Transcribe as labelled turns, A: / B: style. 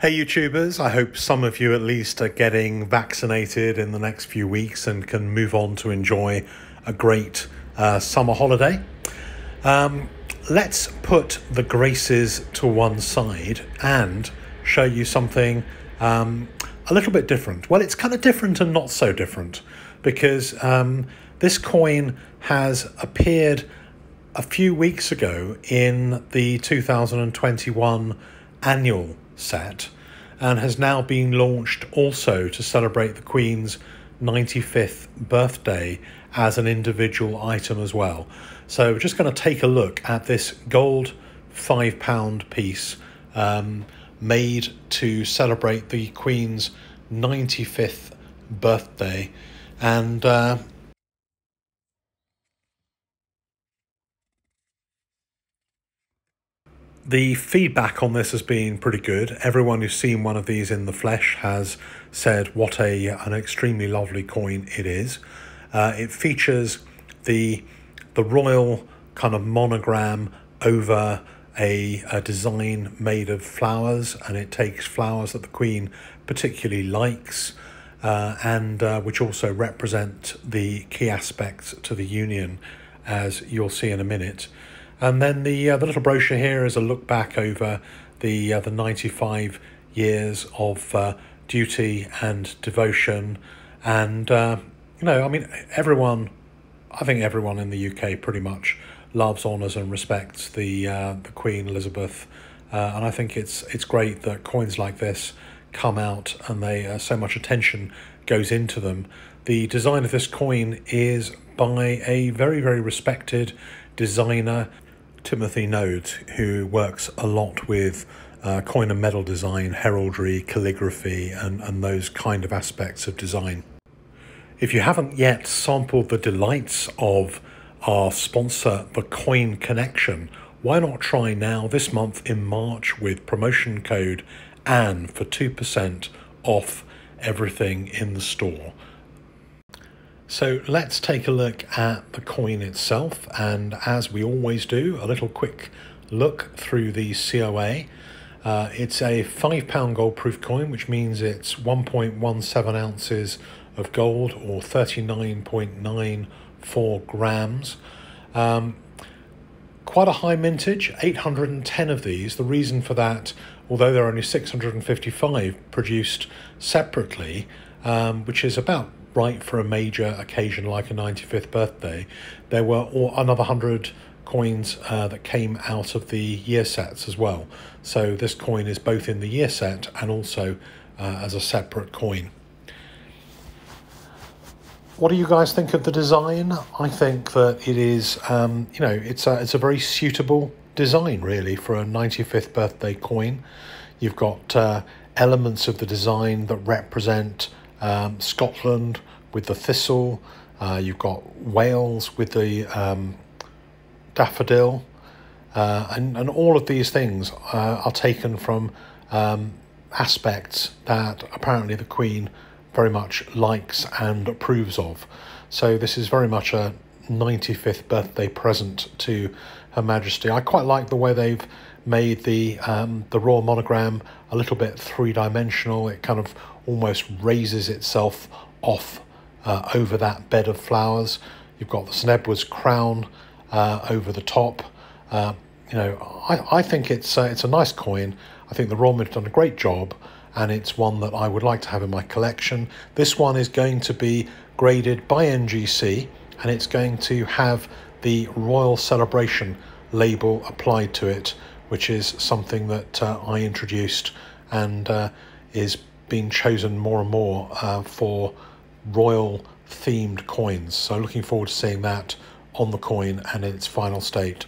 A: Hey YouTubers, I hope some of you at least are getting vaccinated in the next few weeks and can move on to enjoy a great summer holiday. Let's put the graces to one side and show you something a little bit different. Well, it's kind of different and not so different because this coin has appeared a few weeks ago in the 2021 annual set and has now been launched also to celebrate the Queen's 95th birthday as an individual item as well. So we're just going to take a look at this gold £5 piece made to celebrate the Queen's 95th birthday, and the feedback on this has been pretty good. Everyone who's seen one of these in the flesh has said what an extremely lovely coin it is. It features the royal kind of monogram over a design made of flowers, and it takes flowers that the Queen particularly likes and which also represent the key aspects to the union, as you'll see in a minute. And then the little brochure here is a look back over the 95 years of duty and devotion. And, I mean, I think everyone in the UK pretty much loves, honours and respects the Queen Elizabeth. And I think it's great that coins like this come out and they so much attention goes into them. The design of this coin is by a very, very respected designer, Timothy Nodes, who works a lot with coin and medal design, heraldry, calligraphy, and those kind of aspects of design. If you haven't yet sampled the delights of our sponsor, The Coin Connection, why not try now this month in March with promotion code ANN for 2% off everything in the store. So let's take a look at the coin itself, and as we always do, a little quick look through the COA. It's a £5 gold proof coin, which means it's 1.17 ounces of gold or 39.94 grams. Quite a high mintage, 810 of these. The reason for that, although there are only 655 produced separately, which is about right for a major occasion like a 95th birthday, there were another 100 coins that came out of the year sets as well. So this coin is both in the year set and also as a separate coin. What do you guys think of the design? I think that it is, it's a very suitable design really for a 95th birthday coin. You've got elements of the design that represent Scotland with the thistle, you've got Wales with the daffodil, and all of these things are taken from aspects that apparently the Queen very much likes and approves of. So this is very much a 95th birthday present to Her Majesty. I quite like the way they've made the royal monogram a little bit three-dimensional. It kind of almost raises itself off over that bed of flowers. You've got the St Edward's crown over the top. I think it's a nice coin. I think the Royal Mint have done a great job, and it's one that I would like to have in my collection. This one is going to be graded by NGC, and it's going to have the Royal Celebration label applied to it, which is something that I introduced and is being chosen more and more for royal themed coins. So looking forward to seeing that on the coin and in its final state.